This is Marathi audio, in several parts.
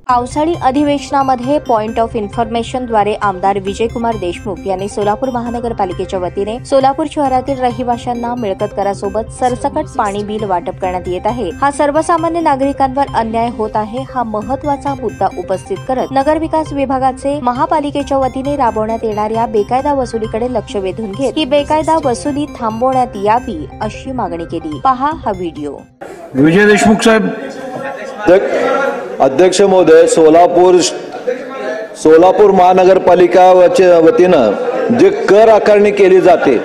पावसाळी अधिवेशनामध्ये पॉइंट ऑफ इन्फॉर्मेशनद्वारे आमदार विजयकुमार देशमुख यांनी सोलापूर महानगरपालिकेच्या वतीने सोलापूर शहरातील रहिवाशांना मिळकत करासोबत सरसकट पाणी बिल वाटप करण्यात येत आहे। हा सर्वसामान्य नागरिकांवर अन्याय होत आहे, हा महत्त्वाचा मुद्दा उपस्थित करत नगरविकास विभागाचे महापालिकेच्या वतीने राबवण्यात येणाऱ्या बेकायदा वसुलीकडे लक्ष वेधून घेत ही बेकायदा वसुली थांबवण्यात यावी अशी मागणी केली। पहा हा व्हिडिओ। विजय देशमुख साहेब। अध्यक्ष महोदय, सोलापूर महानगरपालिका वतीनं जे कर आकारणी केली जाते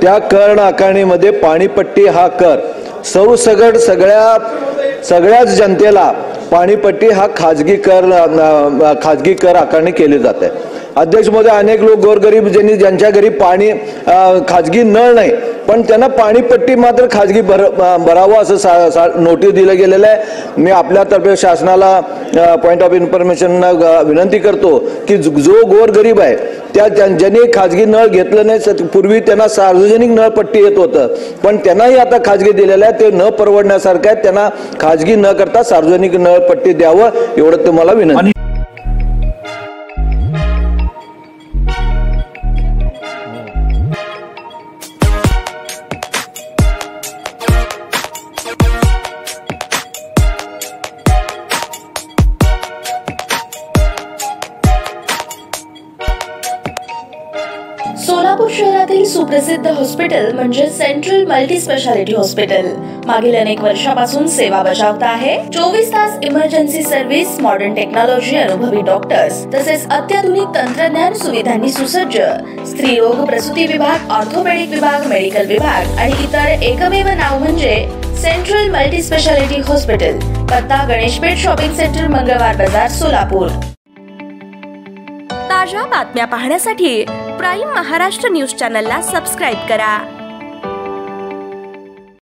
त्या कर आकारणीमध्ये पाणीपट्टी हा कर सरसकट सगळ्याच जनतेला पाणीपट्टी हा खाजगी कर आकारणी केली जाते। अध्यक्ष महोदय, अनेक लोक गोरगरीब ज्यांच्या घरी पाणी खाजगी नळ नाही पण त्यांना पाणीपट्टी मात्र खाजगी भरावं असं नोटीस दिलं गेलेलं आहे। मी आपल्यातर्फे शासनाला पॉइंट ऑफ इन्फॉर्मेशन विनंती करतो की जो गोरगरीब आहे त्या ज्यांनी खाजगी नळ घेतलं नाही, पूर्वी त्यांना सार्वजनिक नळपट्टी येत होतं पण त्यांनाही आता खाजगी दिलेलं आहे, ते न परवडण्यासारखं आहे। त्यांना खाजगी न करता सार्वजनिक नळपट्टी द्यावं एवढं तुम्हाला विनंती। सोलापूर शहरातील सुप्रसिद्ध हॉस्पिटल म्हणजे सेंट्रल मल्टी स्पेशालिटी हॉस्पिटल मागील अनेक वर्षापासून सेवा बजावत आहे। 24 तास इमर्जन्सी सर्व्हिस, मॉडर्न टेक्नॉलॉजी, अनुभवी डॉक्टर्स तसेच अत्याधुनिक तंत्रज्ञान सुविधांनी सुसज्ज स्त्रीरोग प्रसूती विभाग, ऑर्थोपेडिक विभाग, मेडिकल विभाग आणि इतर एकमेव नाव म्हणजे सेंट्रल मल्टी स्पेशालिटी हॉस्पिटल। पत्ता गणेशपेठ शॉपिंग सेंटर, मंगळवार बाजार, सोलापूर। ताज्या बातम्या पाहण्यासाठी प्राईम महाराष्ट्र न्यूज चॅनलला सबस्क्राइब करा।